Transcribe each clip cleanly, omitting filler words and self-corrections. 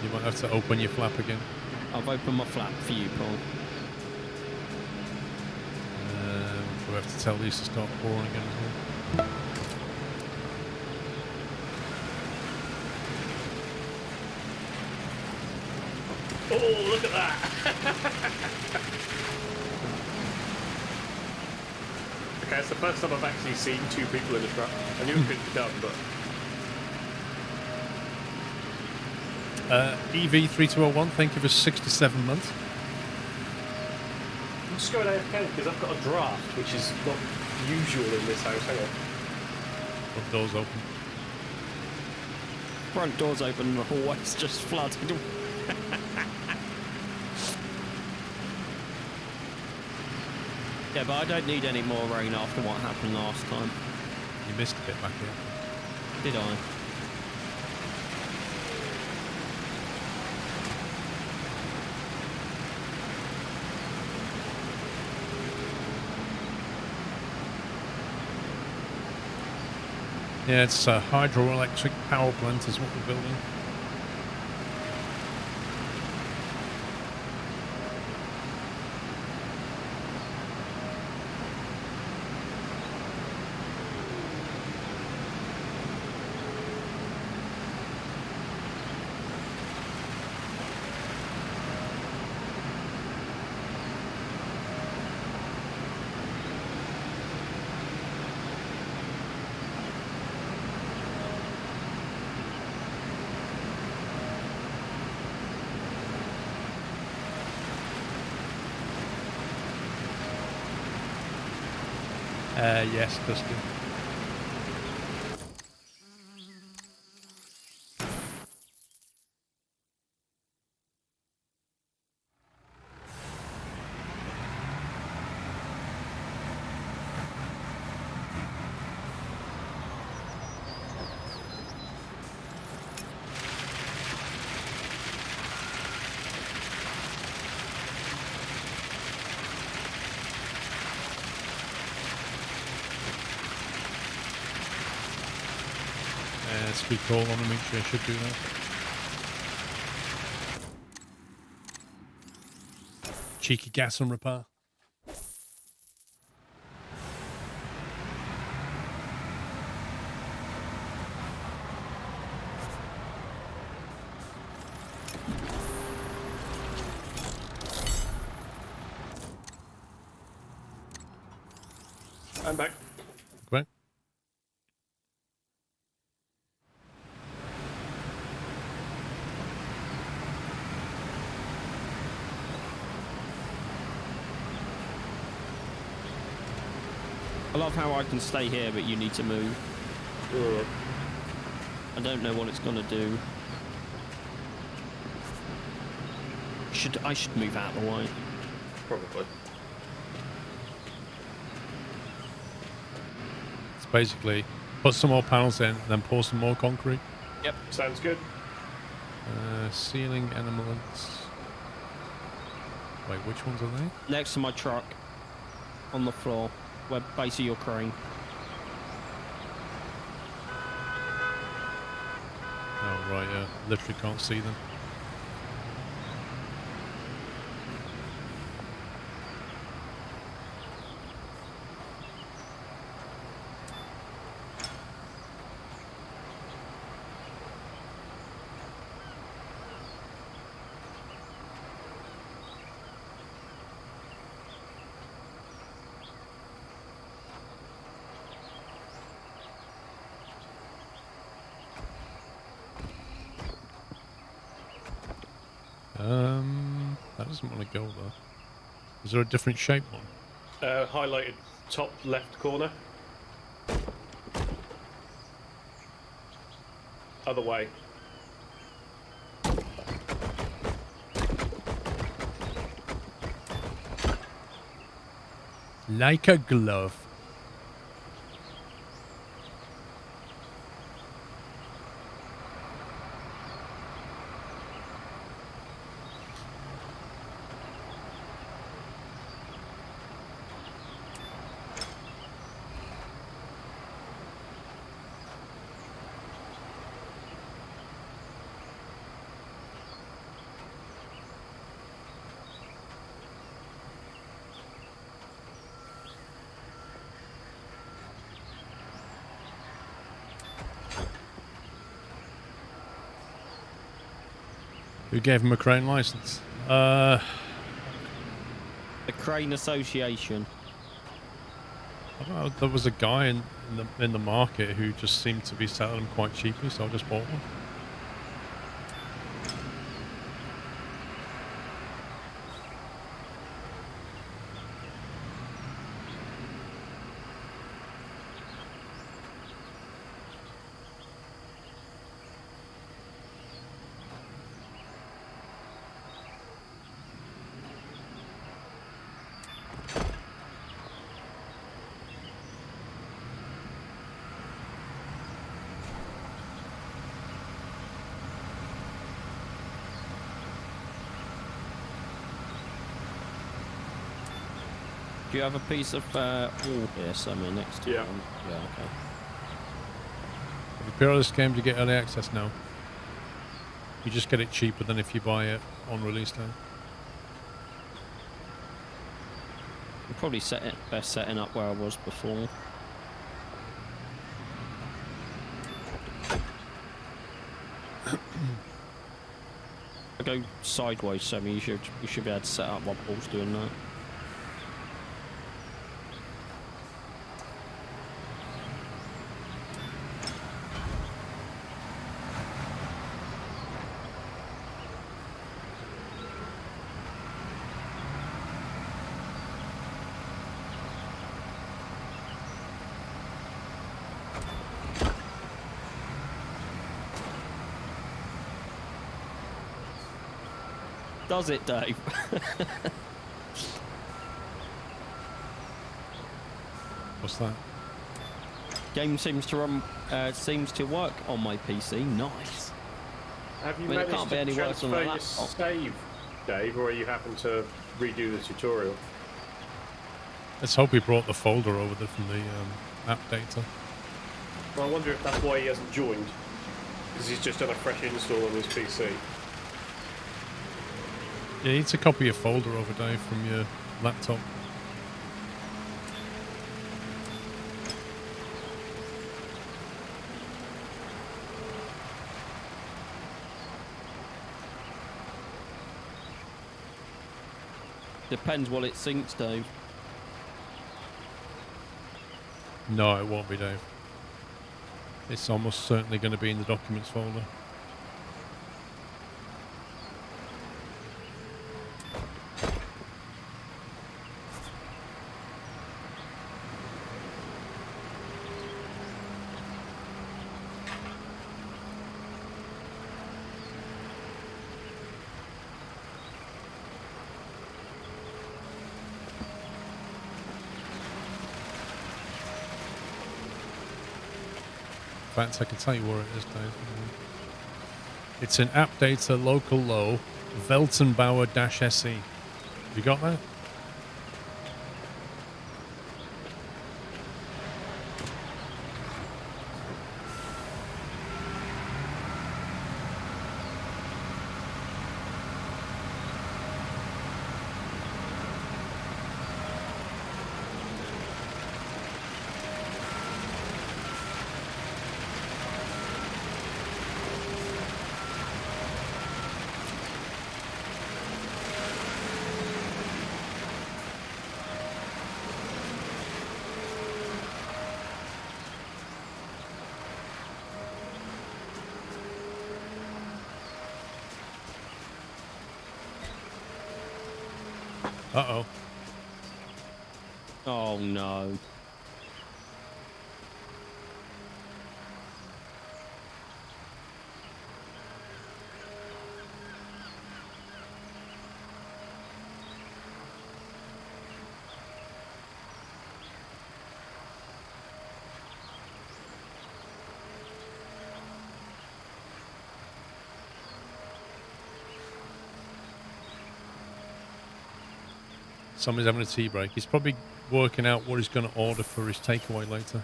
You might have to open your flap again. I've opened my flap for you, Paul. We have to tell these to start pouring again as well. Oh, look at that! Okay, it's the first time I've actually seen two people in a truck. I knew it couldn't be done, but... EV3201, thank you for 67 months. I'm just going AFK because I've got a draft, which is not usual in this house. Hang on. Front doors open. Front doors open and the hallway's just flooded. Yeah, but I don't need any more rain after what happened last time. You missed a bit back here. Did I? Yeah, it's a hydroelectric power plant is what we're building. Yes, Dustin. Speed call on them, I should do that. Cheeky gas and repair. I'm back. Great. I love how I can stay here, but you need to move. I don't know what it's gonna do. I should move out of the way. Probably. It's basically put some more panels in, then pour some more concrete. Yep, sounds good. Ceiling elements. Wait, which ones are they? Next to my truck, on the floor, where base of your crane. Oh, right, yeah. Literally can't see them. That doesn't want to go there. Is there a different shape one? Highlighted top left corner. Other way. Like a glove. Who gave him a crane license? The Crane Association. I don't know. There was a guy in the market who just seemed to be selling them quite cheaply, so I just bought one. Do you have a piece of wall here somewhere next to Yeah. one? Yeah, okay. If you pre-order this game, you get early access now. You just get it cheaper than if you buy it on release day. I'm probably best setting up where I was before. I go sideways, so you should be able to set up while Paul's doing that. Does it, Dave? What's that? Game seems to run, seems to work on my PC. Nice. Have you I mean, it managed can't be to any worse on transfer a your laptop. save, Dave, or are you having to redo the tutorial? Let's hope he brought the folder over there from the app data. Well, I wonder if that's why he hasn't joined, because he's just done a fresh install on his PC. Yeah, you need to copy your folder over, Dave, from your laptop. Depends what it syncs, Dave. No, it won't be, Dave. It's almost certainly going to be in the documents folder. In fact, I can tell you where it is, Dave. It's in app data local low Weltenbauer-SE. Have you got that? Uh-oh. Oh no. Somebody's having a tea break. He's probably working out what he's going to order for his takeaway later.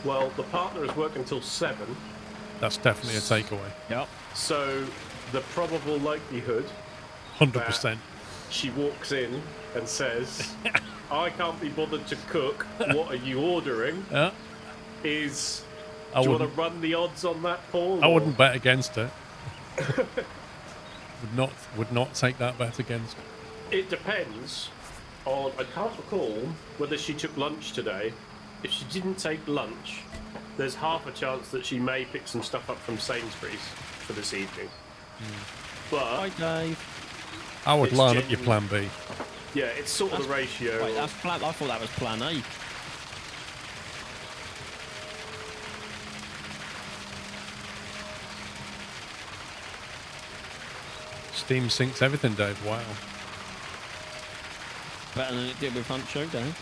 Well, the partner is working until 7, That's definitely a takeaway. Yep. so the probable likelihood 100%. she walks in and says, I can't be bothered to cook, what are you ordering? Yeah. Is, I do you want wouldn't, to run the odds on that, Paul? I or- wouldn't bet against it. Would not take that bet against. It depends on. I can't recall whether she took lunch today. If she didn't take lunch, there's half a chance that she may pick some stuff up from Sainsbury's for this evening. Hi, But Dave. I would It's line up your genuine. plan B. yeah, it's sort of the ratio. Wait, that's plan. I thought that was plan A. Steam syncs everything, Dave. Wow. Better than it did with Hunt Showdown.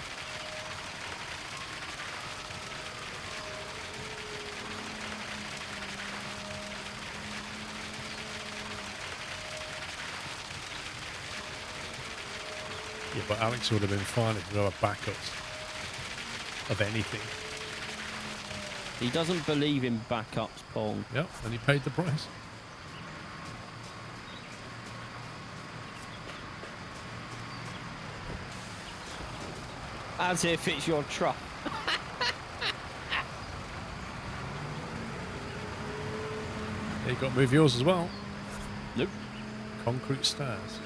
Yeah, but Alex would have been fine if there were backups of anything. He doesn't believe in backups, Paul. Yep, and he paid the price. As if it's your truck. Yeah, you got to move yours as well. Nope. Concrete stairs.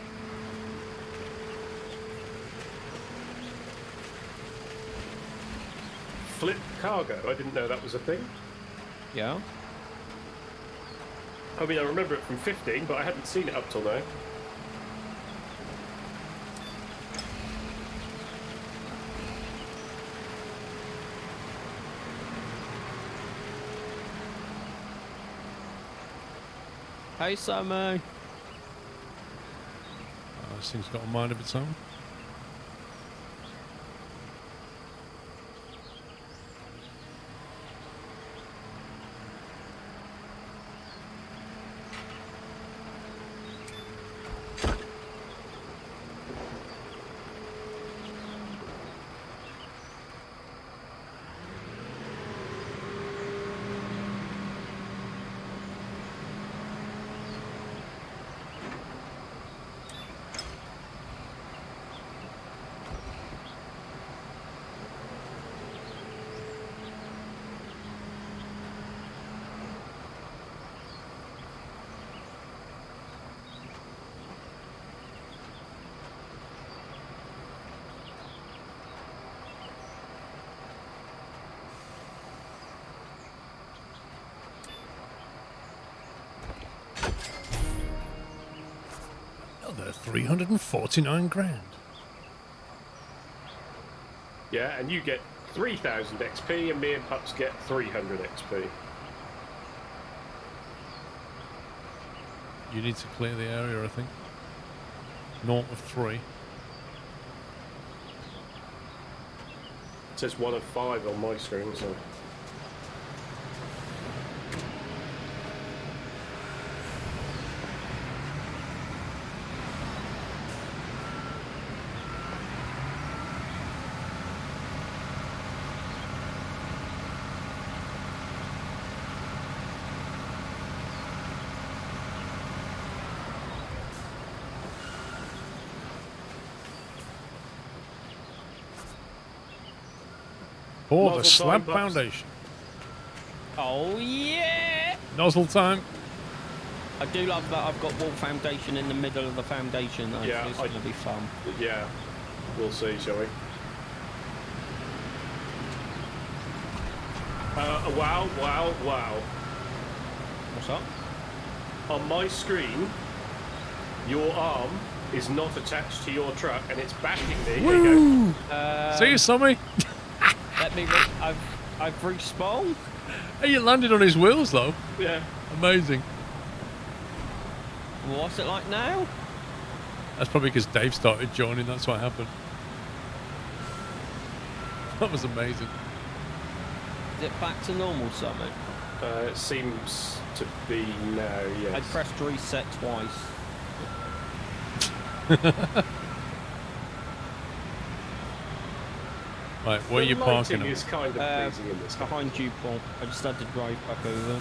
Flip cargo. I didn't know that was a thing. Yeah. I mean, I remember it from 15, but I hadn't seen it up till now. Hey, Sammy. This thing's got a mind of its own. Another 349 grand. Yeah, and you get 3,000 XP, and me and Pups get 300 XP. You need to clear the area, I think. North of 3. It says 1 of 5 on my screen, so. For the Nozzle slab time, Pups. foundation. Oh, yeah. Nozzle time. I do love that I've got wall foundation in the middle of the foundation. Yeah, It's going to be fun. Yeah, we'll see, shall we? Wow. What's up? On my screen, your arm is not attached to your truck, and it's backing me. Here you go. See you, Sammy. Let me. I've respawned. Hey, you landed on his wheels, though. Yeah. Amazing. What's it like now? That's probably because Dave started joining. That's what happened. That was amazing. Is it back to normal, Summit? It seems to be now, yes. I pressed reset twice. Right, where are you parking? The lighting is kind of pleasing in this. Behind you, Paul. I just had to drive back over.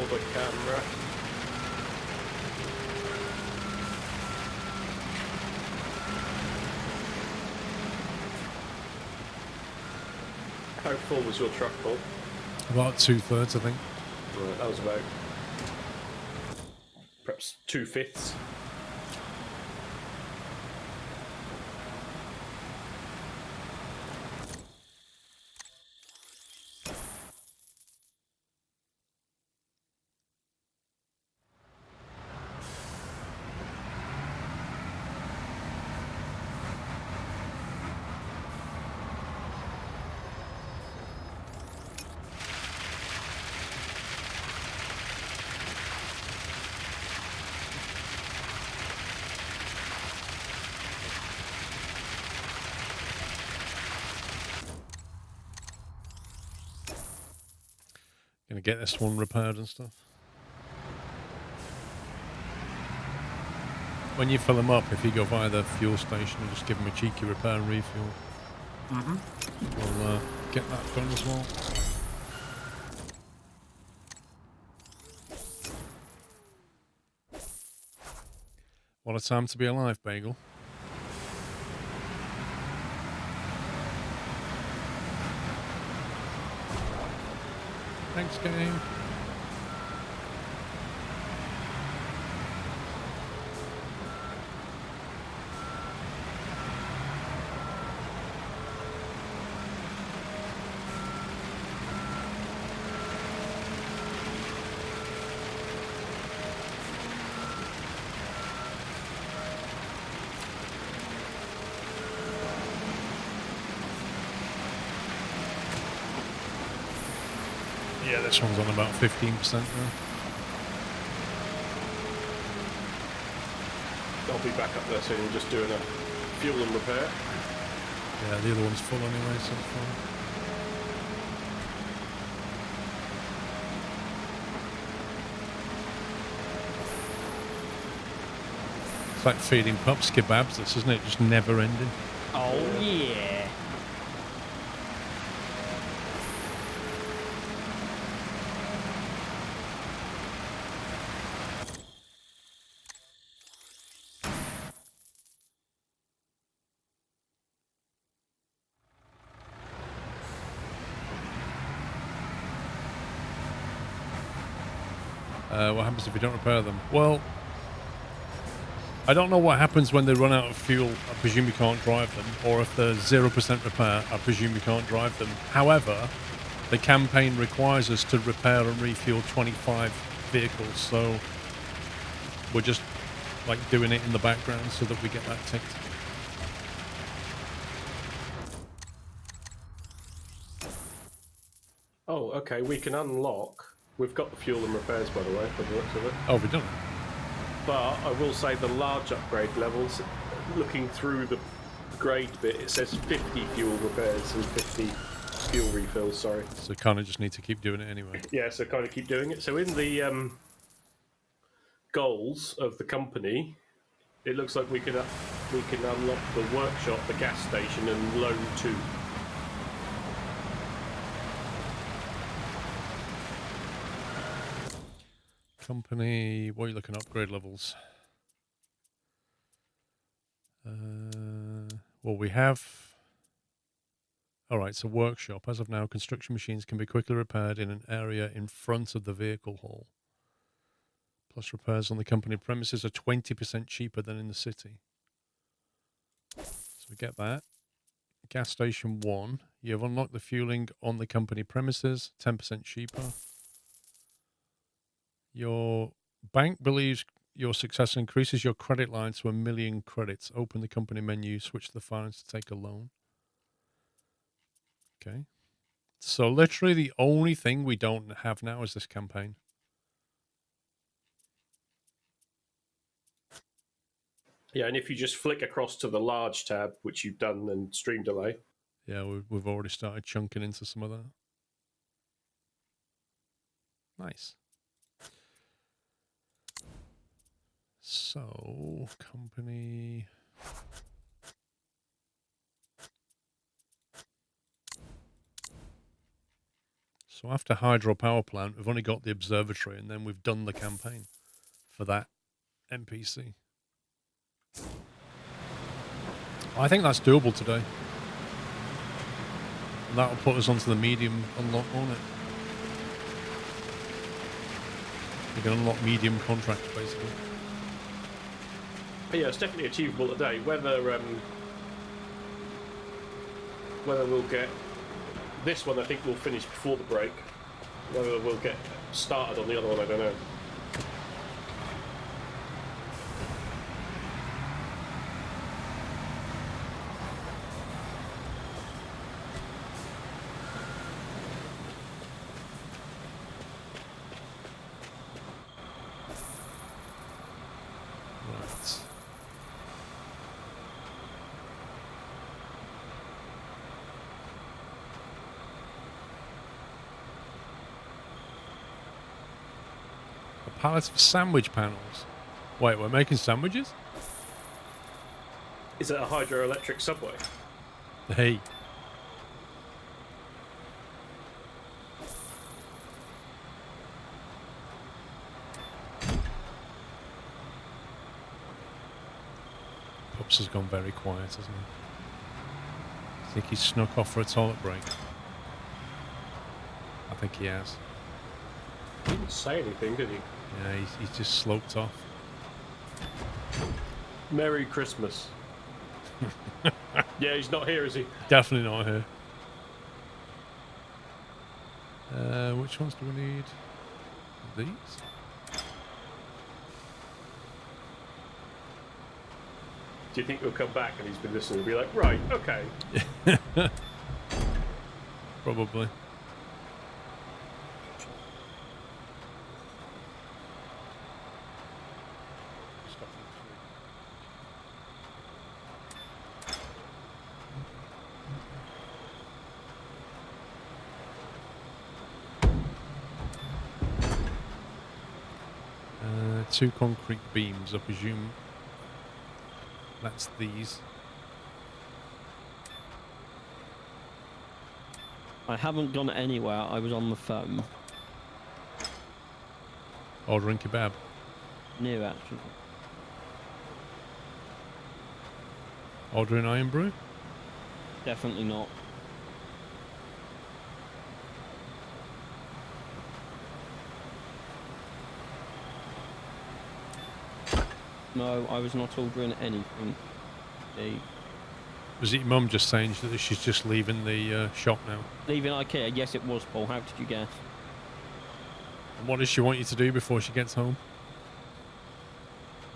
the camera. How full was your truck, Paul? About 2/3, I think. Right, that was about perhaps 2/5. Gonna get this one repaired and stuff. When you fill them up, if you go via the fuel station and just give them a cheeky repair and refuel, we'll get that done as well. What a time to be alive, Bagel. Thanks, game. Yeah, this one's on about 15% now. I'll be back up there soon, just doing a fuel and repair. Yeah, the other one's full anyway, so it's fine. It's like feeding pups kebabs, this, isn't it? Just never ending. Oh yeah. What happens if you don't repair them? Well, I don't know what happens when they run out of fuel. I presume you can't drive them. Or if there's 0% repair, I presume you can't drive them. However, the campaign requires us to repair and refuel 25 vehicles, so we're just like doing it in the background so that we get that ticked. Oh, okay, we can unlock. We've got the fuel and repairs, by the way, by the looks of it. Oh, we've done it. But I will say the large upgrade levels, looking through the grade bit, it says 50 fuel repairs and 50 fuel refills, sorry. So kind of just need to keep doing it anyway. Yeah, so kind of keep doing it. So in the goals of the company, it looks like we can unlock the workshop, the gas station, and loan 2. Company, what are you looking at? Upgrade levels? Well, we have... Alright, so workshop. As of now, construction machines can be quickly repaired in an area in front of the vehicle hall. Plus repairs on the company premises are 20% cheaper than in the city. So we get that. Gas station 1. You have unlocked the fueling on the company premises, 10% cheaper. Your bank believes your success increases your credit line to 1 million credits. Open the company menu, switch to the finance to take a loan. Okay. So literally the only thing we don't have now is this campaign. Yeah, and if you just flick across to the large tab, which you've done, and stream delay. Yeah, we've already started chunking into some of that. Nice. So, company... So after hydropower plant, we've only got the observatory, and then we've done the campaign for that NPC. I think that's doable today. And that'll put us onto the medium unlock, won't it? We can unlock medium contracts, basically. But yeah, it's definitely achievable today. Whether we'll get this one, I think we'll finish before the break. Whether we'll get started on the other one, I don't know. Right. Pallets for sandwich panels. Wait, we're making sandwiches? Is it a hydroelectric subway? Hey. Pups has gone very quiet, hasn't he? I think he's snuck off for a toilet break. I think he has. He didn't say anything, did he? Yeah, he's just sloped off. Merry Christmas. Yeah, he's not here, is he? Definitely not here. Which ones do we need? These? Do you think he'll come back and he's been listening and be like, right, okay. Probably. Two concrete beams, I presume. That's these. I haven't gone anywhere. I was on the phone. Ordering kebab. New, actually. Ordering iron brew. Definitely not. No, I was not ordering anything. Was it your mum just saying that she's just leaving the shop now? Leaving IKEA? Yes, it was, Paul. How did you guess? And what does she want you to do before she gets home?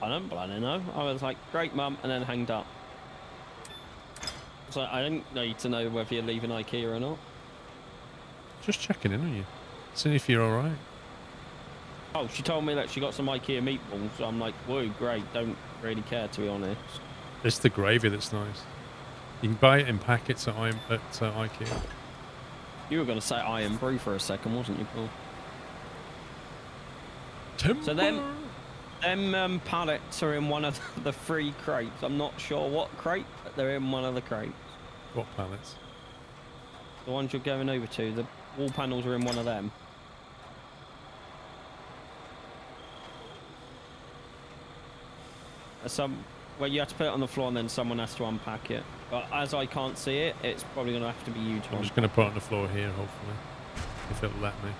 I don't bloody know. I was like, great, mum, and then hanged up. So I don't need to know whether you're leaving IKEA or not. Just checking in on you. Seeing if you're alright. Oh, she told me that she got some IKEA meatballs. So I'm like, whoa, great. Don't really care, to be honest. It's the gravy that's nice. You can buy it in packets at IKEA. You were going to say iron brew for a second, wasn't you, Paul? Timber. So them pallets are in one of the 3 crates. I'm not sure what crate, but they're in one of the crates. What pallets? The ones you're going over to. The wall panels are in one of them. Well, you have to put it on the floor and then someone has to unpack it. But as I can't see it, it's probably going to have to be you, Tom. I'm just going to put it on the floor here, hopefully. If it'll let me.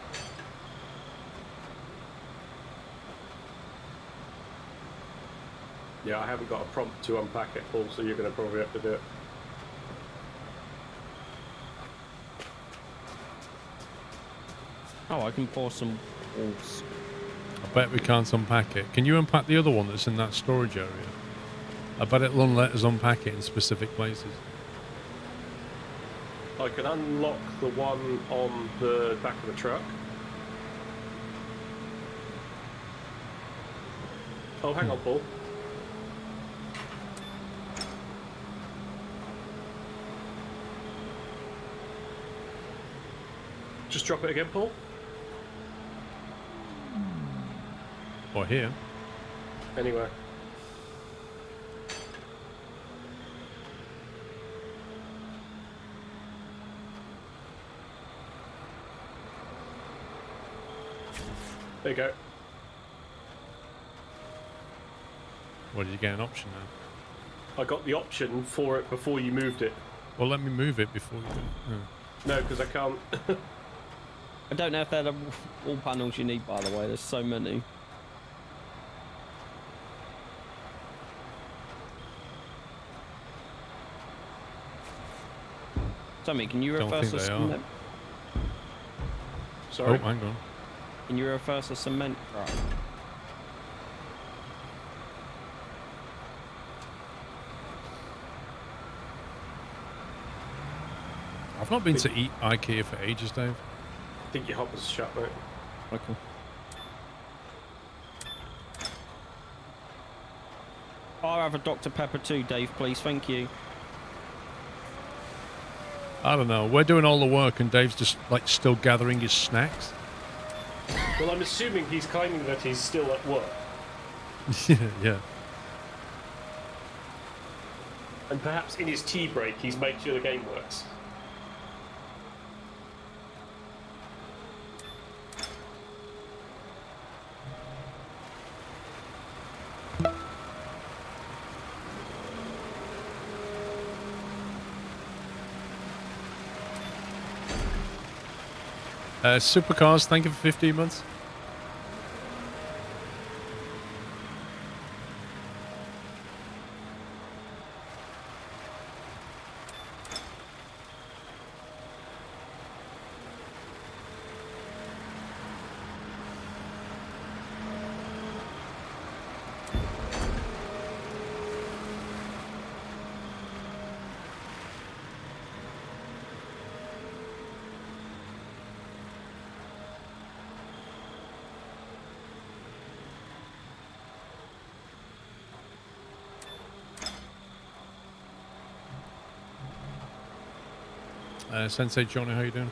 Yeah, I haven't got a prompt to unpack it, Paul, so you're going to probably have to do it. Oh, I can pour some walls. I bet we can't unpack it. Can you unpack the other one that's in that storage area? I bet it'll let us unpack it in specific places. I can unlock the one on the back of the truck. Oh, hang on, Paul. Just drop it again, Paul. Or here. Anywhere. There you go. Well, did you get an option now? I got the option for it before you moved it. Well, let me move it before you do it. Oh. No, because I can't. I don't know if they're the all panels you need, by the way. There's so many. Tommy, can you Don't reverse think a they are. cement? Sorry. Oh, hang on. Can you reverse a cement truck? I've not been to IKEA for ages, Dave. I think your hopper's shut, mate. Okay. I'll have a Dr. Pepper too, Dave, please. Thank you. I don't know. We're doing all the work and Dave's just like still gathering his snacks. Well, I'm assuming he's claiming that he's still at work. Yeah. And perhaps in his tea break, he's made sure the game works. Supercars, thank you for 15 months. Sensei Johnny, how you doing?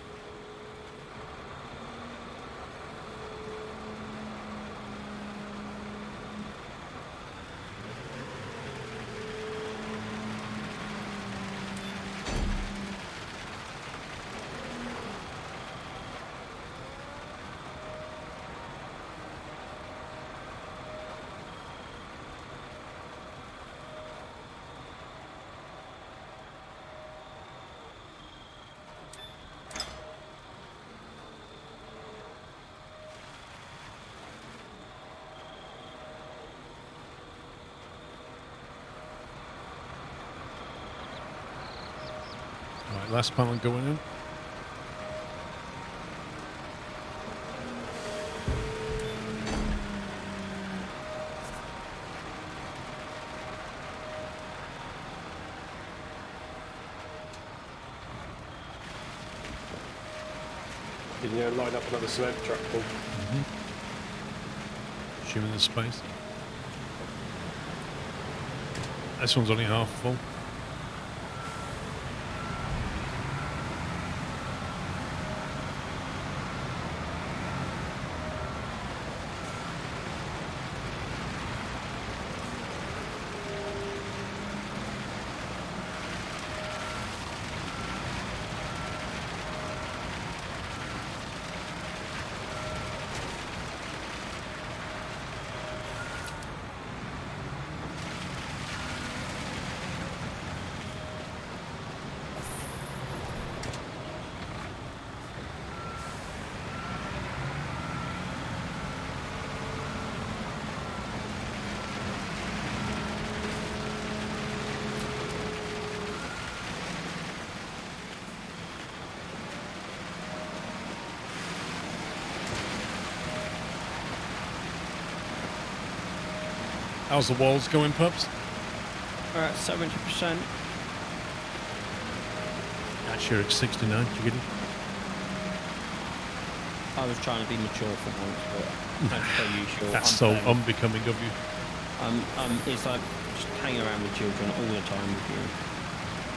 Right, last panel going in. Can you line up another cement truck, Paul? Assuming there's space. This one's only half full. How's the walls going, pups? We're at 70%. Actually, it's 69. Did you get it? I was trying to be mature for once, but as per usual, That's I'm so fair. unbecoming of you. It's like just hanging around with children all the time with you.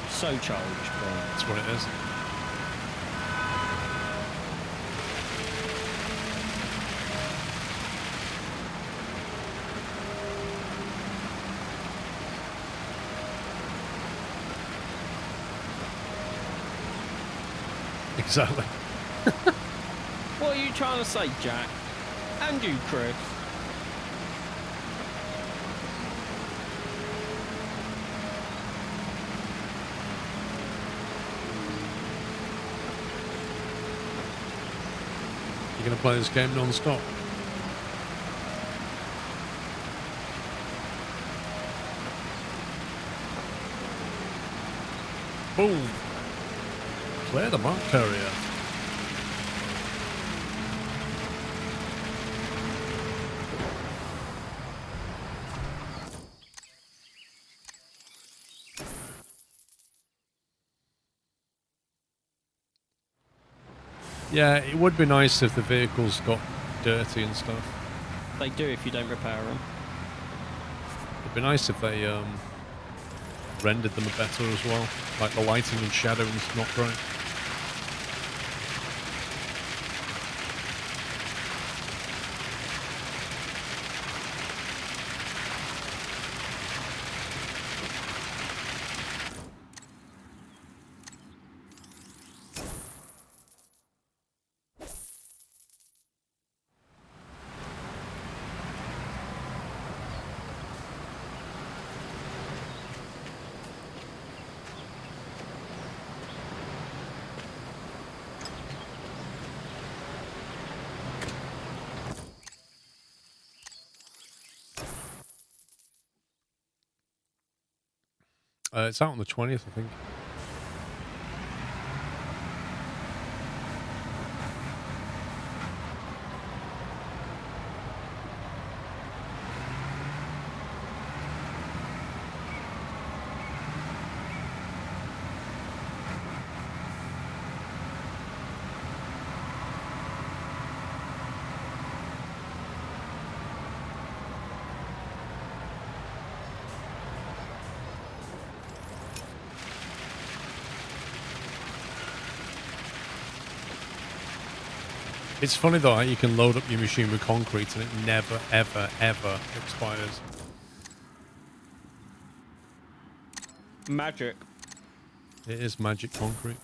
So childish, bro. That's what it is. Exactly. What are you trying to say, Jack? And you, Chris. You're going to play this game non-stop? Boom. Clear the mark carrier. Yeah, it would be nice if the vehicles got dirty and stuff. They do if you don't repair them. It'd be nice if they rendered them better as well. Like the lighting and shadowing's not great. It's out on the 20th, I think. It's funny though how you can load up your machine with concrete and it never, ever, ever expires. Magic. It is magic concrete.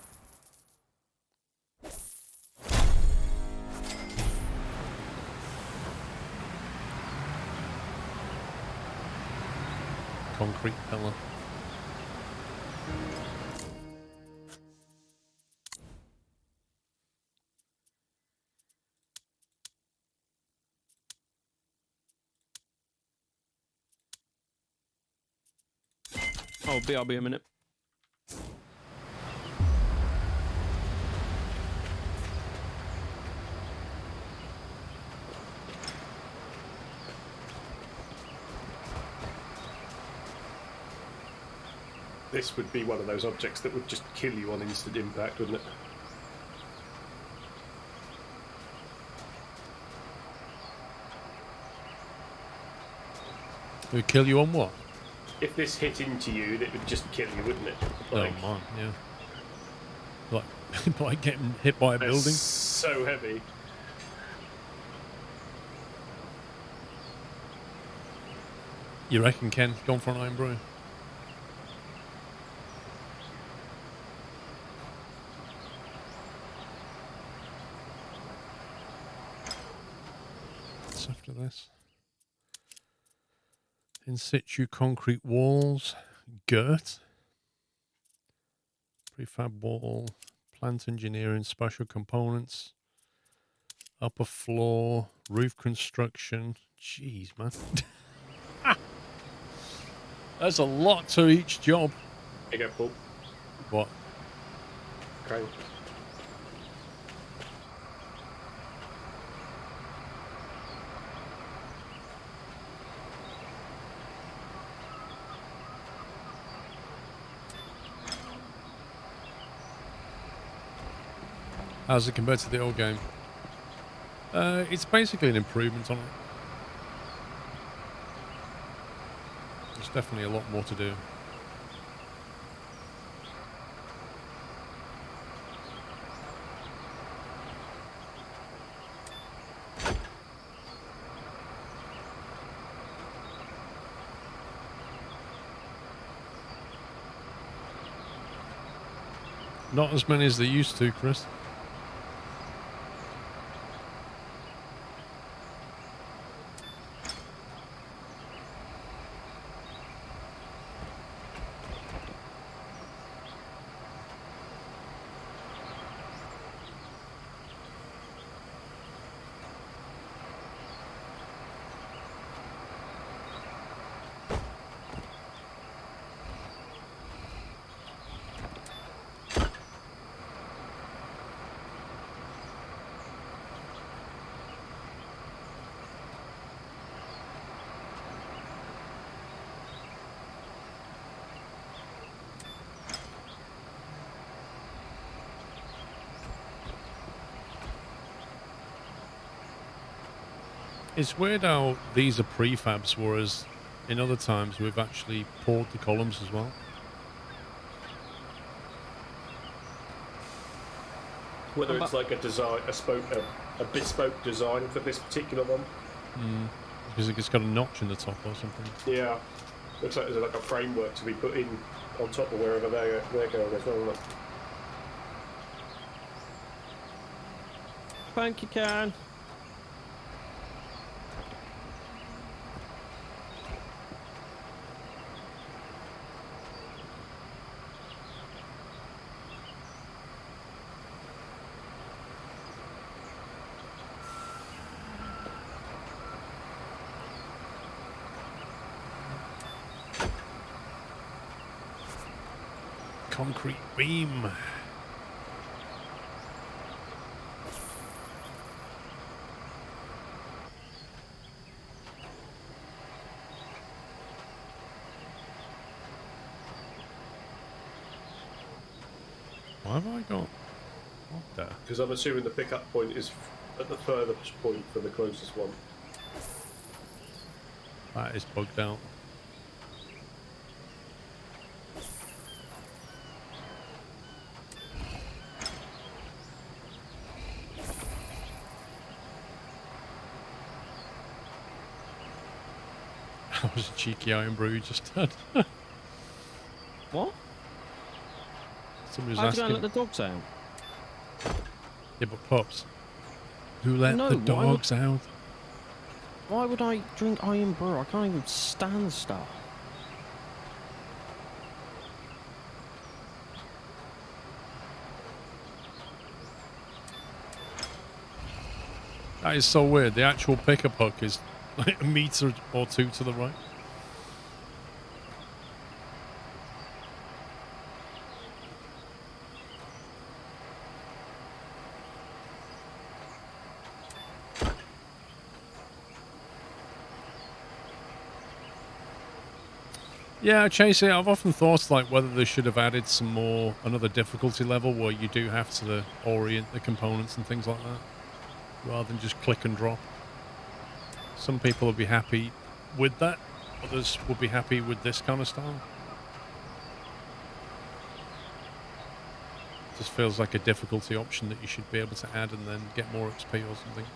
Concrete pillar. I'll be a minute. This would be one of those objects that would just kill you on instant impact, wouldn't it? It would kill you on what? If this hit into you, it would just kill you, wouldn't it? Like, oh man, yeah. Like, like getting hit by a building. So heavy. You reckon, Ken? Gone for an iron brew? What's after this? In situ concrete walls, girt, prefab wall, plant engineering, special components, upper floor, roof construction. Jeez, man. There's a lot to each job. There you go, Paul. What? Crane. How's it compared to the old game? It's basically an improvement on it. There's definitely a lot more to do. Not as many as they used to, Chris. It's weird how these are prefabs, whereas in other times we've actually poured the columns as well. Whether it's like a design, a bespoke design for this particular one. Because it's got a notch in the top or something. Yeah, looks like there's like a framework to be put in on top of wherever they're going as well. Look. Thank you, Karen. Concrete beam. Why have I got... What the... Because I'm assuming the pickup point is at the furthest point for the closest one. That is bugged out. That was a cheeky iron brew you just had. What? Somebody was I have to go asking... and let the dogs out. Yeah, but pups. Who let No, the why dogs out? Why would I drink iron brew? I can't even stand stuff. That is so weird. The actual pickup hook is like a meter or two to the right. Yeah, Chase, I've often thought like whether they should have added another difficulty level where you do have to orient the components and things like that, rather than just click and drop. Some people will be happy with that, others will be happy with this kind of style. Just feels like a difficulty option that you should be able to add and then get more XP or something.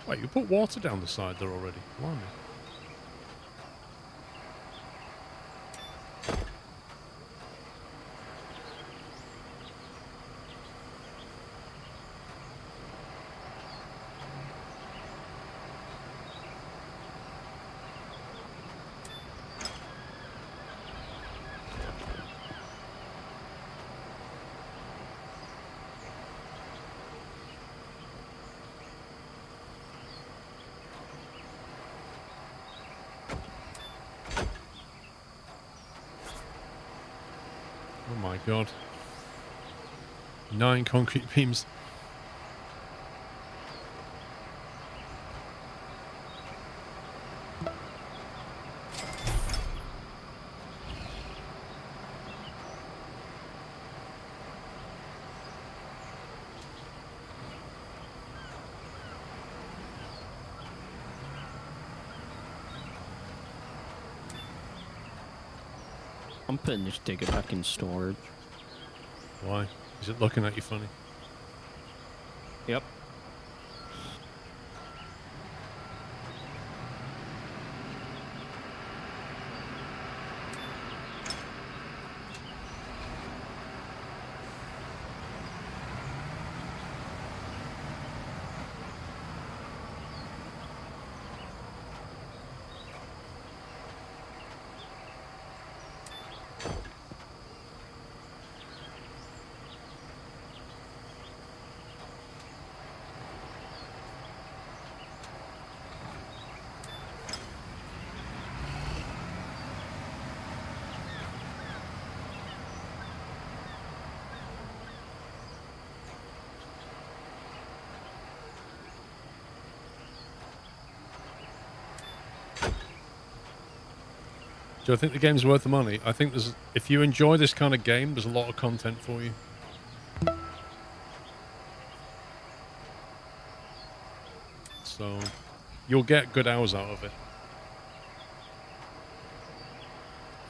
Wait, you put water down the side there already? Blimey. Oh my god. 9 concrete beams. I'm putting this digger back in storage. Why? Is it looking at you funny? Yep. Do I think the game's worth the money? I think if you enjoy this kind of game, there's a lot of content for you. so you'll get good hours out of it.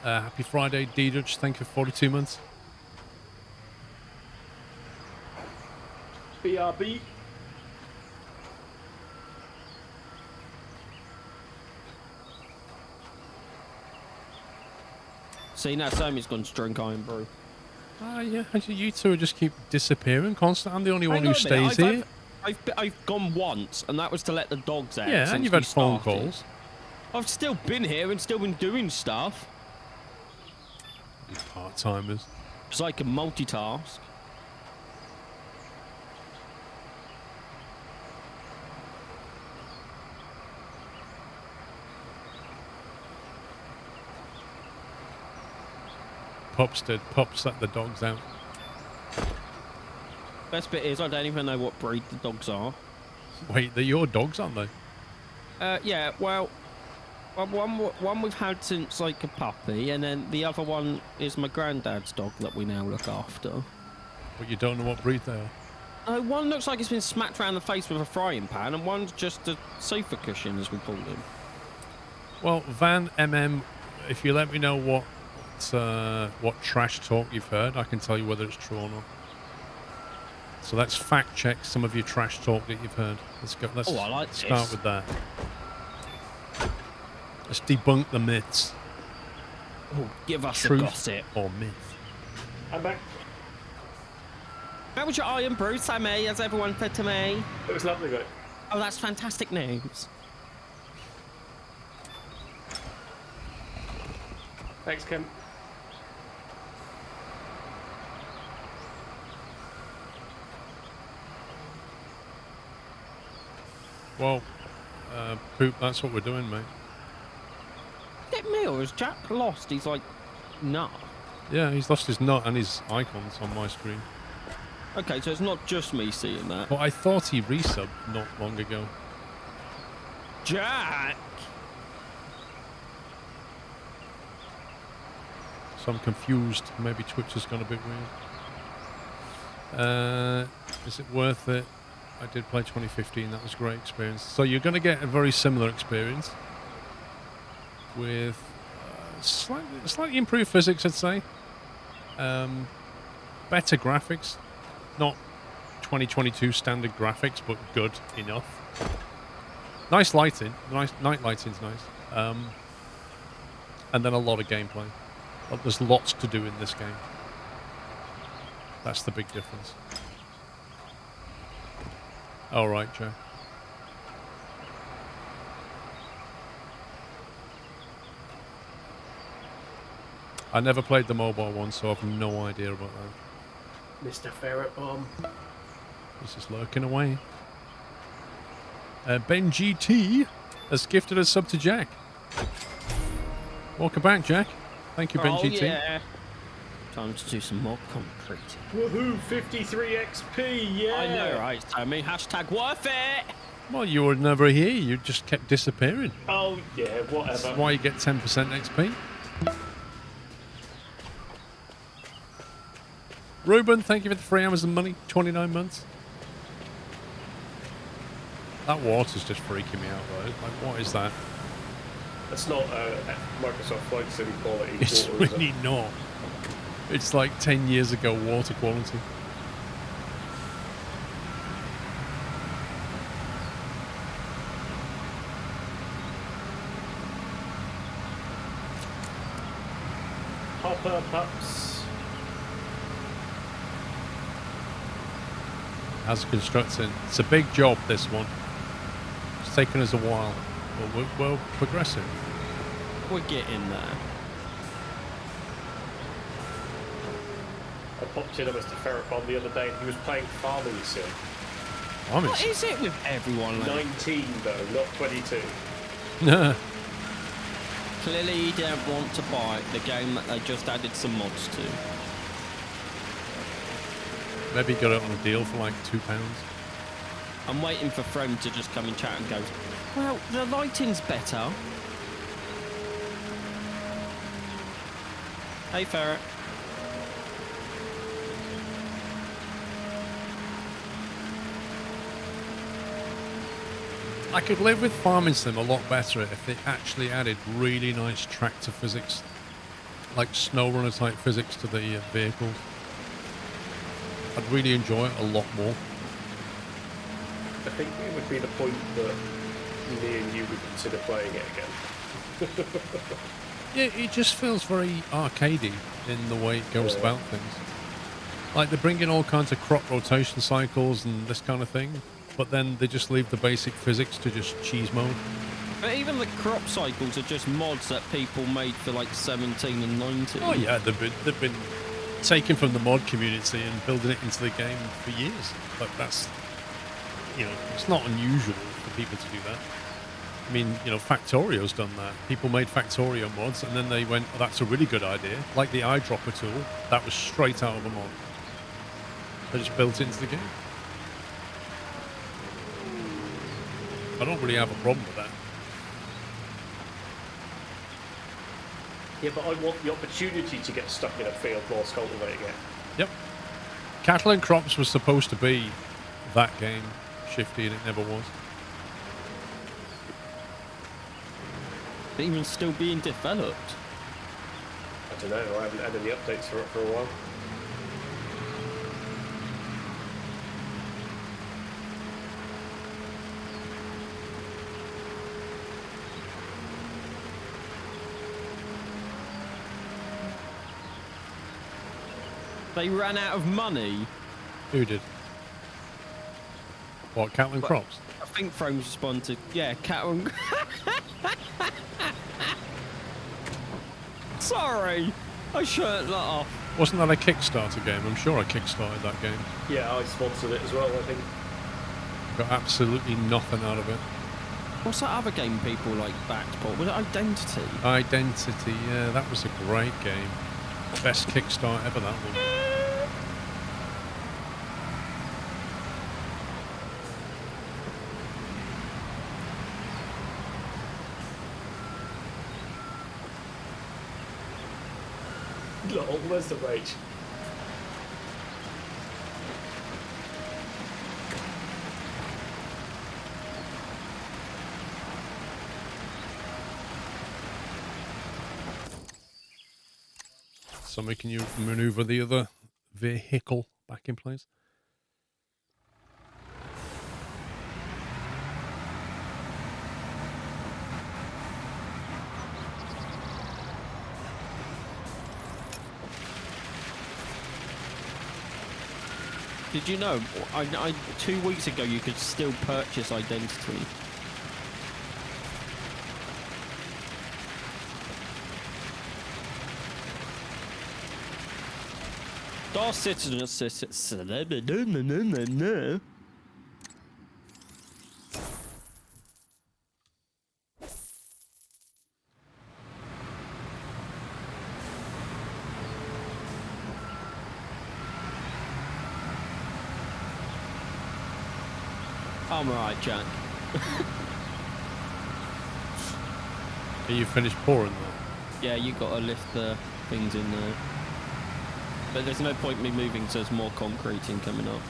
Happy Friday, D-Dutch. Thank you for 42 months. BRB. See, now Sammy's gone to drink Iron Brew. Yeah, you two just keep disappearing constantly. I'm the only one Hang who on a minute, stays here. I've gone once, and that was to let the dogs out. Yeah, and since you've we had phone started. calls. I've still been here and still been doing stuff. You part-timers. Because I can multitask. Pups did. Pups let the dogs out. Best bit is I don't even know what breed the dogs are. Wait, they're your dogs, aren't they? Yeah, well, one we've had since like a puppy, and then the other one is my granddad's dog that we now look after. But you don't know what breed they are. One looks like it's been smacked around the face with a frying pan, and one's just a sofa cushion, as we call him. Well, Van MM, if you let me know what trash talk you've heard, I can tell you whether it's true or not. So let's fact check some of your trash talk that you've heard. Let's go. Let's I like start this. with that. Let's debunk the myths. Oh, give us Truth a gossip. or myth. I'm back. How was your Iron Brew, Sammy, as everyone said to me? It was lovely, mate. Oh, that's fantastic news. Thanks, Kim. Well, Poop, that's what we're doing, mate. Is it me or is Jack lost? He's like, nah. Yeah, he's lost his nut and his icons on my screen. Okay, so it's not just me seeing that. But I thought he resubbed not long ago. Jack! So I'm confused. Maybe Twitch has gone a bit weird. Is it worth it? I did play 2015. That was a great experience. So you're going to get a very similar experience with slightly improved physics, I'd say. Better graphics. Not 2022 standard graphics, but good enough. Nice lighting. Night lighting's nice. And then a lot of gameplay. There's lots to do in this game. That's the big difference. All right, Joe. I never played the mobile one, so I've no idea about that. Mr. Ferret Bomb. This is lurking away. Ben GT has gifted a sub to Jack. Welcome back, Jack. Thank you, Ben GT. Yeah. Time to do some more concrete. Woohoo! 53 XP, yeah! I know, right, Sammy? Hashtag worth it! Well, you were never here. You just kept disappearing. Oh, yeah, whatever. That's why you get 10% XP. Ruben, thank you for the free Amazon money. 29 months. That water's just freaking me out, though. Like, what is that? That's not Microsoft Flight Sim quality. It's water, is it? really not. It's like 10 years ago water quality. Hopper Pups. As constructing. It's a big job, this one. It's taken us a while, but we're progressing. We're getting there. I popped in on Mr. Ferret Bomb the other day and he was playing Farming Sim. What is it with everyone? Like? 19 though, not 22. Clearly you don't want to buy the game that they just added some mods to. Maybe got it on a deal for like £2. I'm waiting for Frem to just come in chat and go, well, the lighting's better. Hey, Ferret. I could live with Farming Sim a lot better if they actually added really nice tractor physics, like snow runner type physics to the vehicles. I'd really enjoy it a lot more. I think it would be the point that me and you would consider playing it again. Yeah, it just feels very arcadey in the way it goes about things. Like, they bring in all kinds of crop rotation cycles and this kind of thing, but then they just leave the basic physics to just cheese mode. But even the crop cycles are just mods that people made for like 17 and 19. Oh yeah, they've been taken from the mod community and building it into the game for years. Like, that's, you know, it's not unusual for people to do that. I mean, you know, Factorio's done that. People made Factorio mods, and then they went, oh, that's a really good idea. Like the eyedropper tool, that was straight out of a mod. They just built it into the game. I don't really have a problem with that. Yeah, but I want the opportunity to get stuck in a field whilst cultivating it. Yep. Cattle and Crops was supposed to be that game, Shifty, and it never was. Even still being developed. I don't know, I haven't had any updates for it for a while. They ran out of money. Who did? What, Cattle and Crops? I think Frames responded, yeah, cattle and... Sorry, I shouldn't let off. Wasn't that a Kickstarter game? I'm sure I kickstarted that game. Yeah, I sponsored it as well, I think. Got absolutely nothing out of it. What's that other game people like backed, Paul? Was it Identity? Identity, yeah, that was a great game. Best Kickstart ever, that one. Lol, where's the rage? Somebody, can you maneuver the other vehicle back in place? Did you know, 2 weeks ago you could still purchase Identity? Star Citizen I'm alright, Jack. Are you finished pouring that? Yeah, you gotta lift the things in there. But there's no point me moving, so there's more concreting coming up.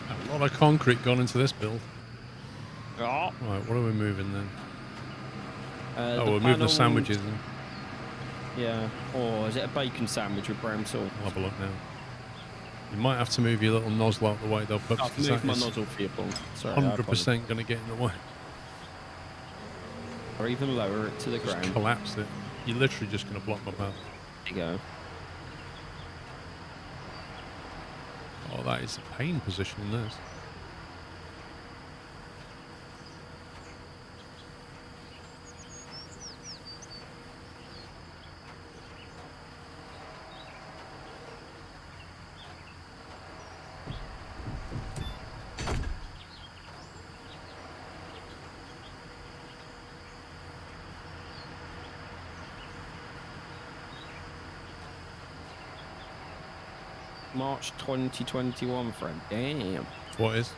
A lot of concrete gone into this build. Oh. Right, what are we moving then? The we're moving the panels- sandwiches then. Yeah. Or is it a bacon sandwich with brown sauce? I'll have a look now. You might have to move your little nozzle out the way though, Pups, I've 'cause moved that my is nozzle for you, Paul. Sorry, 100% going to get in the way. Or even lower it to the Just ground. collapse it. You're literally just going to block my path. There you go. Oh, that is a pain position in this. March 2021, friend. Damn. What is?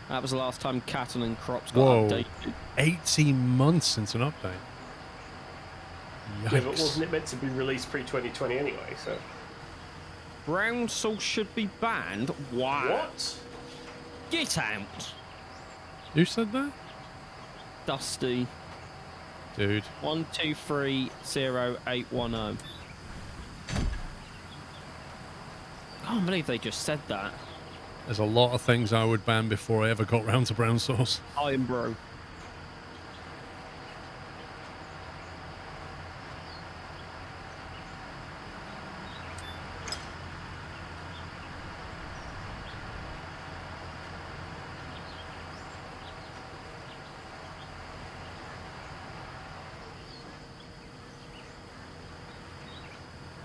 That was the last time Cattle and Crops got Whoa. updated. 18 months since an update. Yikes. Yeah, but wasn't it meant to be released pre-2020 anyway, so... Brown sauce should be banned? Wow. What? Get out! Who said that? Dusty. Dude. 1230 Can't believe they just said that. There's a lot of things I would ban before I ever got round to brown sauce. Iron Bro.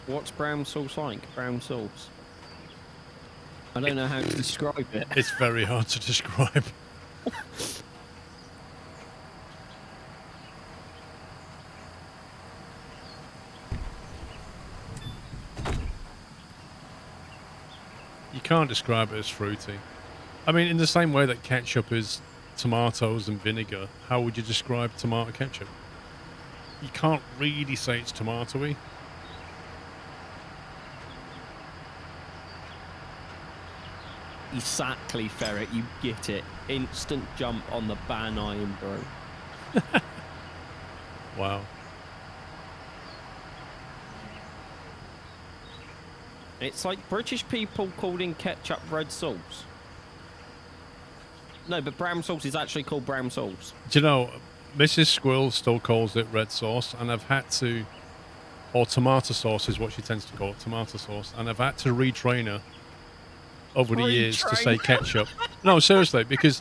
What's brown sauce like? Brown sauce. I don't know how to describe it. It's very hard to describe. You can't describe it as fruity. I mean, in the same way that ketchup is tomatoes and vinegar, how would you describe tomato ketchup? You can't really say it's tomatoey. Exactly, Ferret. You get it. Instant jump on the ban Iron Bro. Wow. It's like British people calling ketchup red sauce. No, but brown sauce is actually called brown sauce. Do you know, Mrs. Squirrel still calls it red sauce, and I've had to, or tomato sauce is what she tends to call it, tomato sauce, and I've had to retrain her over the years to say ketchup. No, seriously, because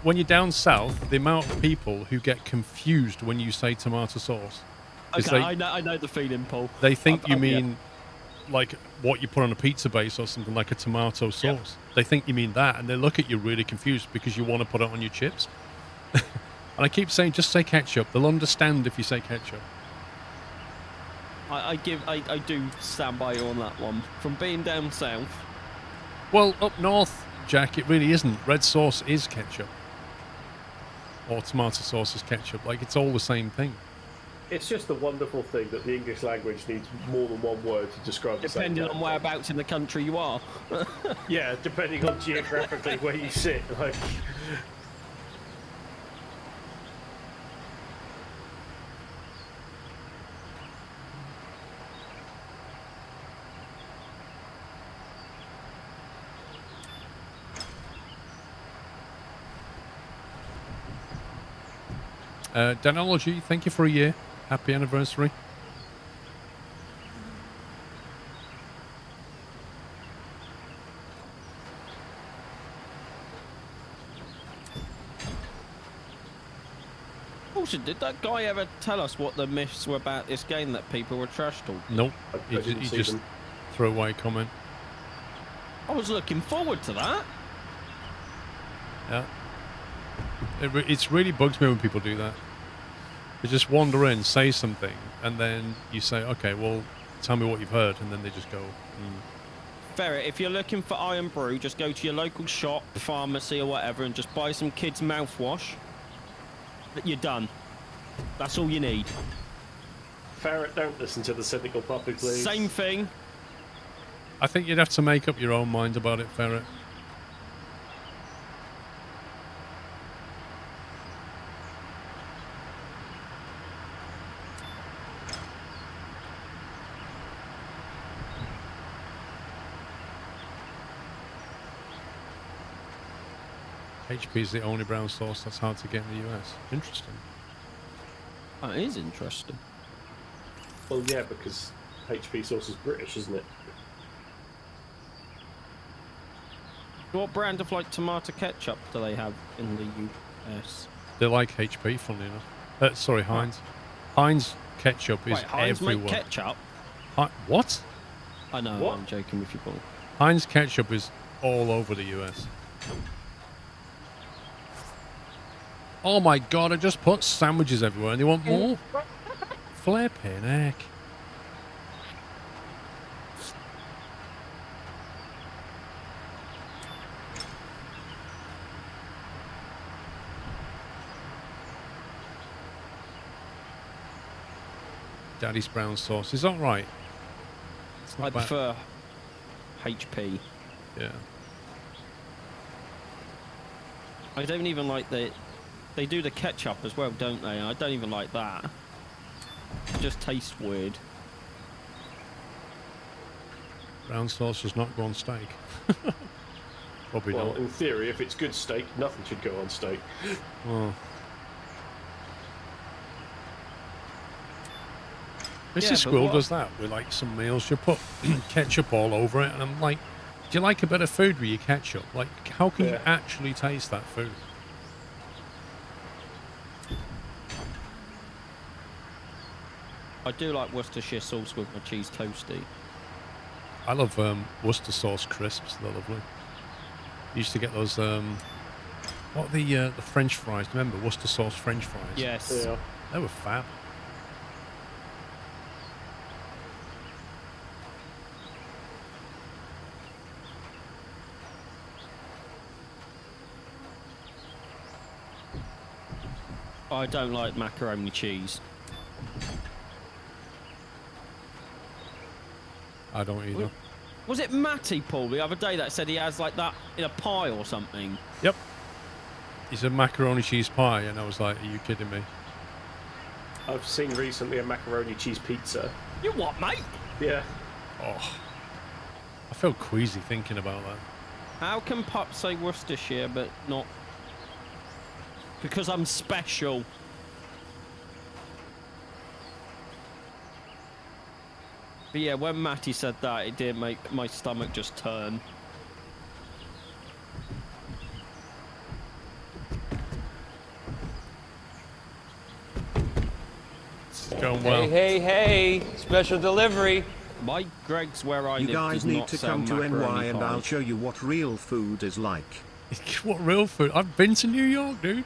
when you're down south, the amount of people who get confused when you say tomato sauce. Okay, I know the feeling, Paul. They think you mean like what you put on a pizza base or something like a tomato sauce. Yep. They think you mean that, and they look at you really confused because you want to put it on your chips. And I keep saying, just say ketchup. They'll understand if you say ketchup. I do stand by you on that one. From being down south. Well, up north, Jack, it really isn't. Red sauce is ketchup. Or tomato sauce is ketchup. Like, it's all the same thing. It's just a wonderful thing that the English language needs more than one word to describe the same Depending on thing. whereabouts in the country you are. Yeah, depending on geographically where you sit. Like, Danology, thank you for a year. Happy anniversary. Also, did that guy ever tell us what the myths were about this game that people were trash talking? Nope. I He didn't see just them. threw away comment. I was looking forward to that. Yeah. It's really bugs me when people do that. They just wander in, say something, and then you say, okay, well, tell me what you've heard, and then they just go, Ferret, if you're looking for Iron Brew, just go to your local shop, pharmacy or whatever, and just buy some kids' mouthwash. You're done. That's all you need. Ferret, don't listen to the cynical puppy, please. Same thing. I think you'd have to make up your own mind about it, Ferret. HP is the only brown sauce that's hard to get in the US. Interesting. That is interesting. Well, yeah, because HP sauce is British, isn't it? What brand of like tomato ketchup do they have in the US? They like HP, funnily enough. Sorry, Heinz. Heinz ketchup is Wait, Heinz everywhere. make ketchup? What? I know, What? I'm joking with you, Paul. Heinz ketchup is all over the US. Oh my god, I just put sandwiches everywhere and they want more? Flipping heck. Daddy's brown sauce. Is that right? It's not I bad. prefer HP. Yeah. I don't even like the... They do the ketchup as well, don't they? I don't even like that. It just tastes weird. Brown sauce does not go on steak. Probably Well, not. in theory, if it's good steak, nothing should go on steak. Well, Yeah, Mrs. but Squirrel what- does that with like some meals. She'll put ketchup all over it, and I'm like, do you like a bit of food with your ketchup? Like, how can you Yeah. actually taste that food? I do like Worcestershire sauce with my cheese toasty. I love Worcester sauce crisps. They're lovely. Used to get those. What are the French fries? Remember Worcester sauce French fries? Yes. Yeah. They were fab. I don't like macaroni cheese. I don't either. Was it Matty, Paul, the other day that said he has like that in a pie or something? Yep. He said macaroni cheese pie, and I was like, are you kidding me? I've seen recently a macaroni cheese pizza. You what, mate? Yeah. Oh, I feel queasy thinking about that. How can Pup say Worcestershire but not... Because I'm special. But yeah, when Matty said that, it did make my stomach just turn. It's going well. Hey, special delivery. My Greg's where I You live guys does need not to sell come to macaroni NY and pie. I'll show you what real food is like. What real food? I've been to New York, dude.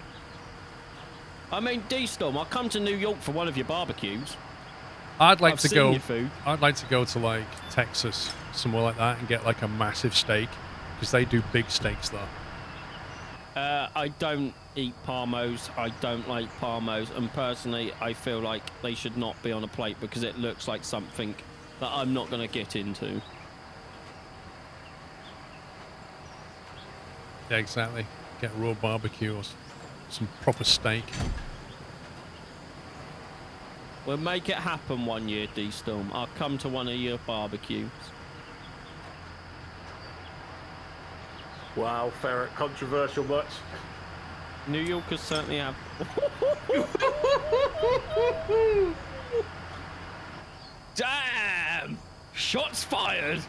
I mean, D-Storm, I'll come to New York for one of your barbecues. I'd like I've to seen go. your food. I'd like to go to like Texas, somewhere like that, and get like a massive steak because they do big steaks there. I don't eat parmos. I don't like parmos, and personally, I feel like they should not be on a plate because it looks like something that I'm not going to get into. Yeah, exactly. Get a raw barbecue or some proper steak. We'll make it happen one year, D-Storm. I'll come to one of your barbecues. Wow, Ferret, controversial much? New Yorkers certainly have. Damn! Shots fired!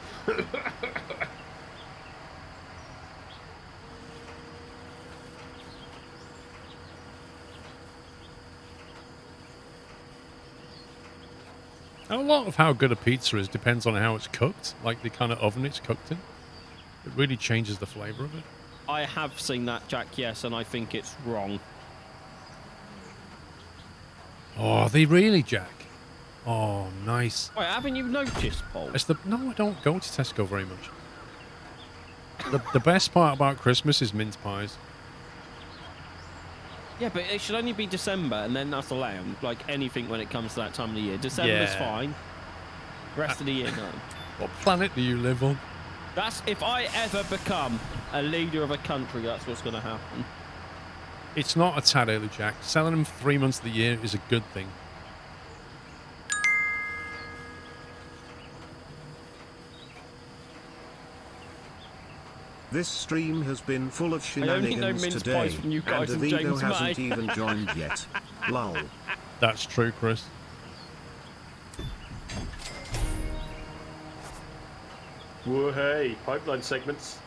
A lot of how good a pizza is depends on how it's cooked, like the kind of oven it's cooked in. It really changes the flavour of it. I have seen that, Jack, yes, and I think it's wrong. Oh, are they really, Jack? Oh, nice. Wait, haven't you noticed, Paul? No, I don't go to Tesco very much. The best part about Christmas is mince pies. Yeah, but it should only be December, and then that's allowed. Like anything when it comes to that time of the year. December's Yeah. fine. Rest of the year, no. What planet do you live on? That's if I ever become a leader of a country, that's what's going to happen. It's not a tad early, Jack. Selling them 3 months of the year is a good thing. This stream has been full of I only know shenanigans mince today, pies from you guys and and Avigo James hasn't May. even joined yet. Lol. That's true, Chris. Whoa, hey, pipeline segments.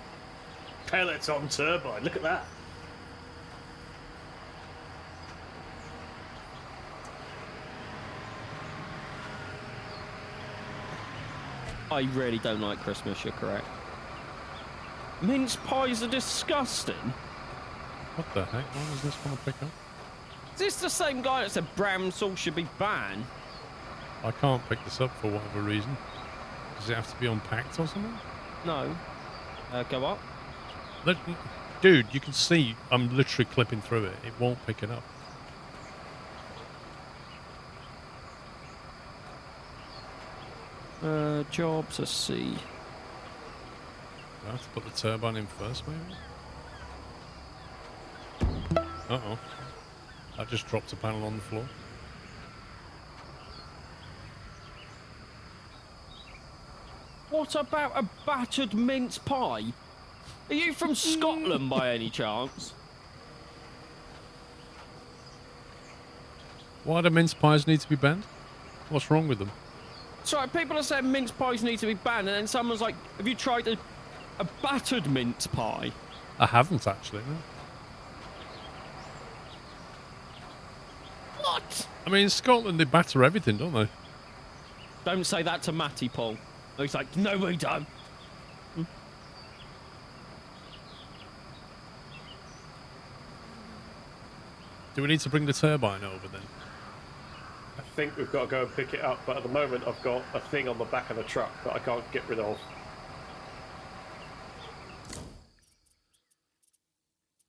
Pellets on turbine, look at that. I really don't like Christmas, you're correct. Mince pies are disgusting. What the heck? Why does this want to pick up? Is this the same guy that said brown sauce should be banned? I can't pick this up for whatever reason. Does it have to be unpacked or something? No. Go up. Dude, you can see I'm literally clipping through it. It won't pick it up. Jobs, let's see. I have to put the turbine in first, maybe? Uh-oh. I just dropped a panel on the floor. What about a battered mince pie? Are you from Scotland by any chance? Why do mince pies need to be banned? What's wrong with them? Sorry, people are saying mince pies need to be banned, and then someone's like, have you tried a battered mince pie? I haven't actually, no. What? I mean, in Scotland, they batter everything, don't they? Don't say that to Matty, Paul. He's like, no, we don't. Do we need to bring the turbine over then? I think we've got to go and pick it up, but at the moment I've got a thing on the back of the truck that I can't get rid of.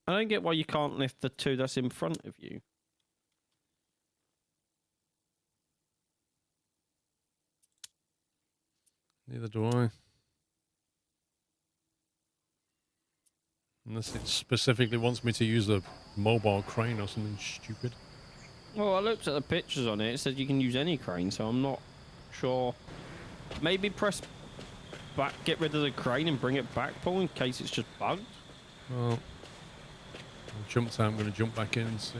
I don't get why you can't lift the two that's in front of you. Neither do I. Unless it specifically wants me to use a mobile crane or something stupid. Well, I looked at the pictures on it. It said you can use any crane, so I'm not sure. Maybe press back, get rid of the crane and bring it back, Paul, in case it's just bugged. Well, I've jumped out. I'm going to jump back in and see.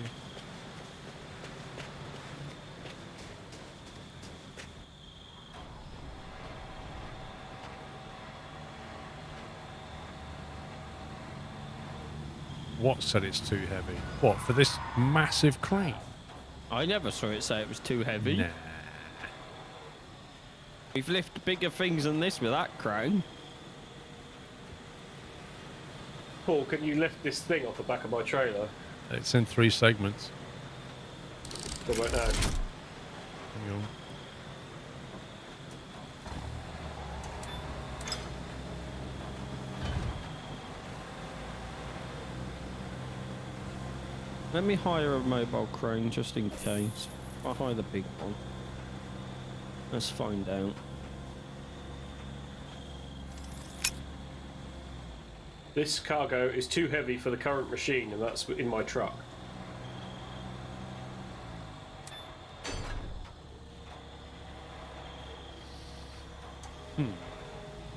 What said it's too heavy? What, for this massive crane? I never saw it say it was too heavy. Nah. We've lifted bigger things than this with that crane. Paul, can you lift this thing off the back of my trailer? It's in 3 segments. What about now? Hang on. Let me hire a mobile crane just in case. I'll hire the big one. Let's find out. This cargo is too heavy for the current machine, and that's in my truck.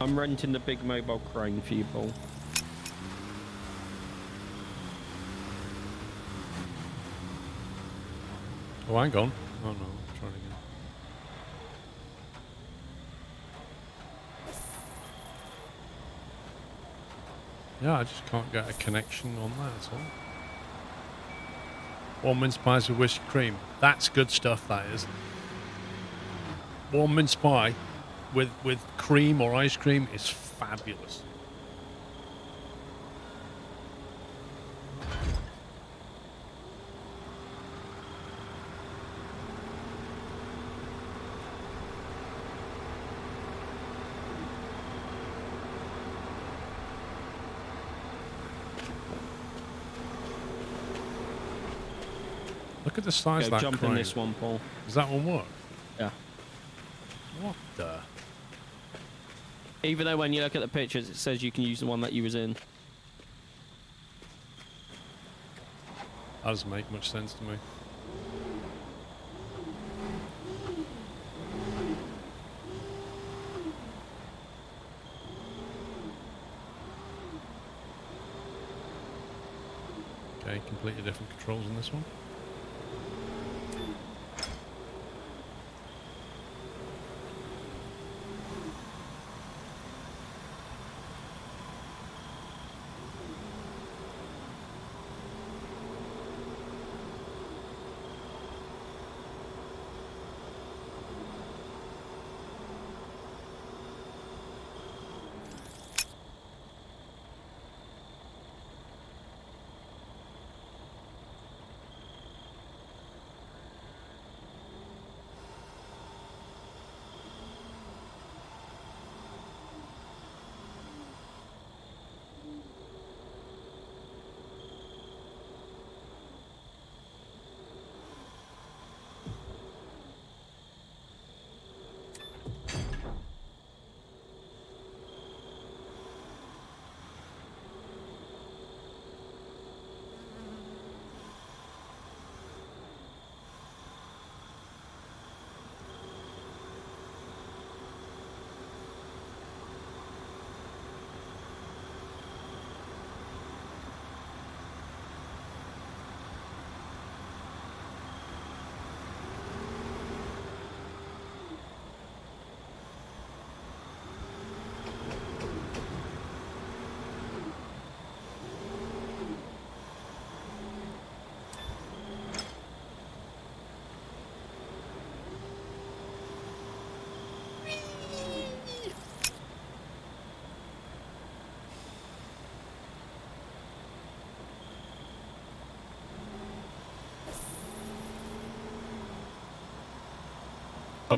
I'm renting the big mobile crane for you, Paul. Oh, hang on. Oh no, I'm trying again. Yeah, I just can't get a connection on that at all. Warm mince pies with whiskey cream. That's good stuff, that is. Warm mince pie with cream or ice cream is fabulous. Look at the size Go of that jump crane. in this one, Paul. Does that one work? Yeah. What the? Even though when you look at the pictures, it says you can use the one that you was in. That doesn't make much sense to me. Okay, completely different controls in this one.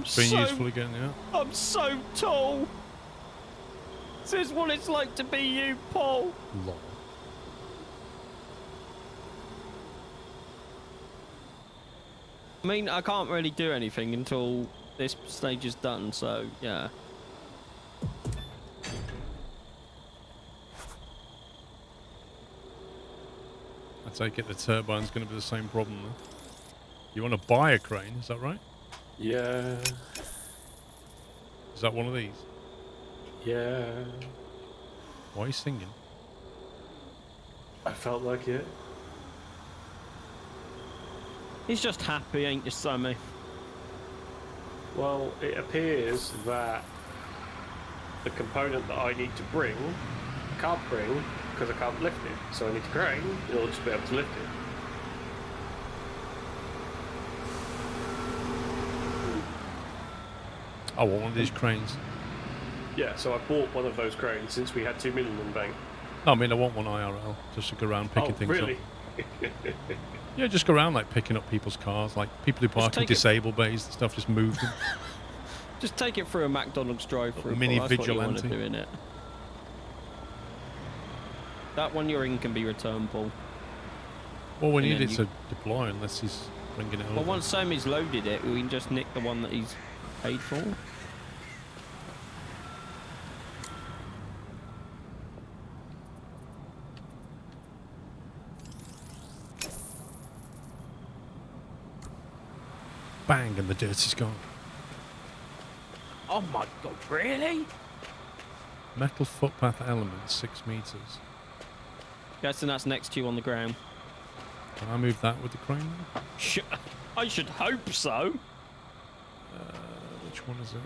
Stopped being useful again, yeah. I'm so tall. This is what it's like to be you, Paul. Lol. I mean, I can't really do anything until this stage is done, so yeah. I take it the turbine's going to be the same problem then. You want to buy a crane, is that right? Yeah. Is that one of these? Yeah. Why are you singing? I felt like it. He's just happy, ain't you, Sammy? Well, it appears that the component that I need to bring, I can't bring because I can't lift it. So I need a crane in order to be able to lift it. I want one of these cranes. Yeah, so I bought one of those cranes since we had 2 million in the bank. No, I mean, I want one IRL, just to go around picking things really? up. Yeah, just go around, like, picking up people's cars, like, people who park in take it- disabled bays and stuff, just move them. Just take it through a McDonald's drive-through. Mini Paul, that's what you vigilante. want to do in it. That one you're in can be returned, Paul. Well, we And need then it to deploy unless he's bringing it over. Well, once Sammy's loaded it, we can just nick the one that he's paid for. Bang, and the dirt is gone. Oh my god, really? Metal footpath element, 6 meters. Guessing that's next to you on the ground. Can I move that with the crane? I should hope so. Which one is it?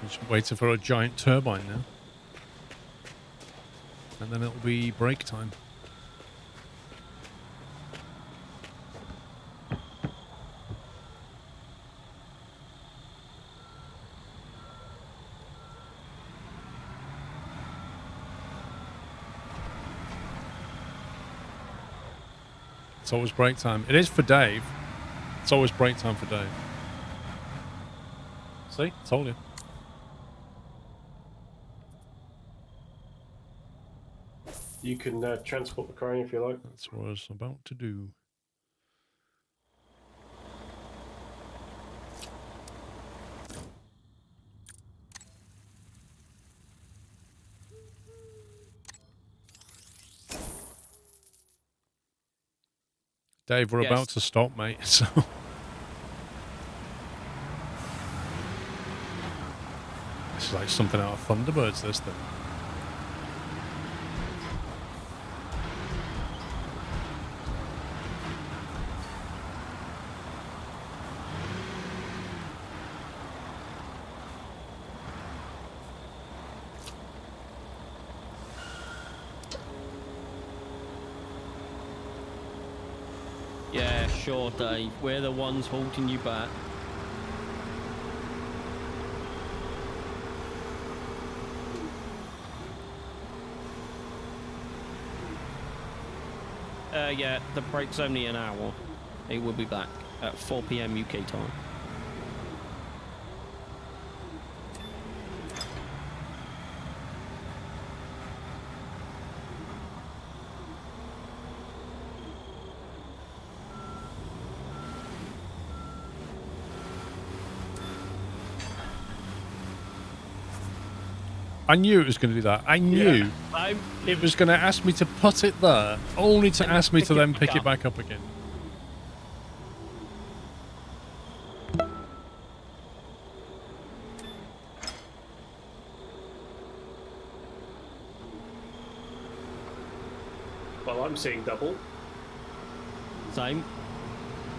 Just waiting for a giant turbine now. And then it'll be break time. It's always break time. It is for Dave. It's always break time for Dave. See? Told you. You can transport the crane if you like. That's what I was about to do. Dave, we're Yes. about to stop, mate, so... It's like something out of Thunderbirds, this thing. Yeah, sure, Dave. We're the ones holding you back. Yeah, the break's only an hour. It will be back at 4 PM UK time. I knew it was going to do that. I knew. I No. It was going to ask me to put it there, only to ask me to then pick it back up again. Well, I'm seeing double. Same.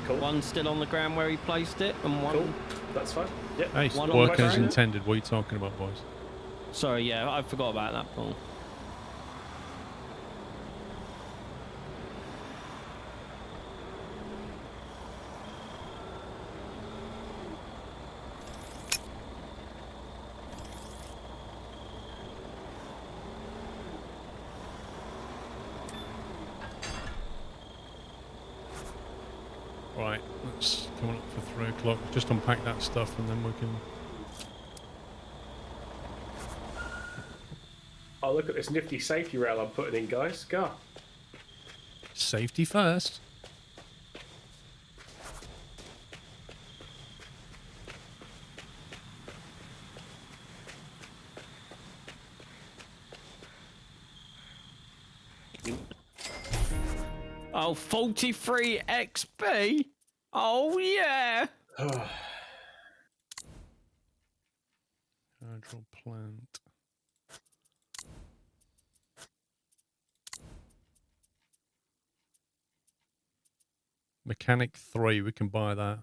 Cool. One still on the ground where he placed it, and one. Cool. That's fine. Yep. Hey, One on working the as ground. intended. What are you talking about, boys? Sorry, yeah, I forgot about that, Paul. Right, let's come up for 3 o'clock. Just unpack that stuff and then we can... Oh, look at this nifty safety rail I'm putting in, guys. Go. Safety first. Oh, 43 XP? Oh, yeah. Hydro plant. Mechanic 3, we can buy that.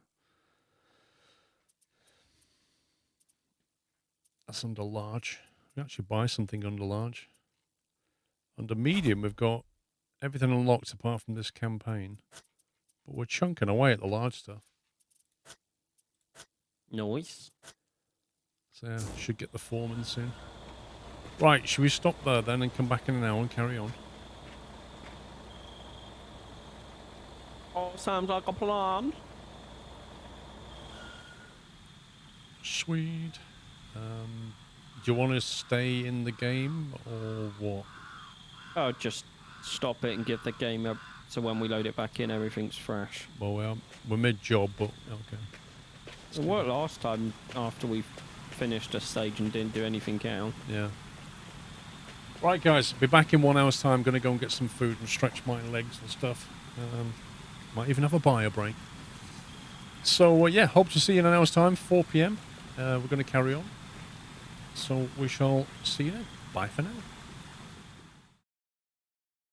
That's under large. We actually buy something under large. Under medium, we've got everything unlocked apart from this campaign. But we're chunking away at the large stuff. Nice. So yeah, should get the foreman soon. Right, should we stop there then and come back in an hour and carry on? Oh, sounds like a plan. Sweet. Do you want to stay in the game or what? Oh, just stop it and give the game up so when we load it back in, everything's fresh. Well, we're mid-job, but okay. It worked last time after we finished a stage and didn't do anything else. Yeah. Right, guys, be back in 1 hour's time. Going to go and get some food and stretch my legs and stuff. Might even have a bio break. So, yeah, hope to see you in an hour's time, 4 p.m. We're going to carry on. So we shall see you then. Bye for now.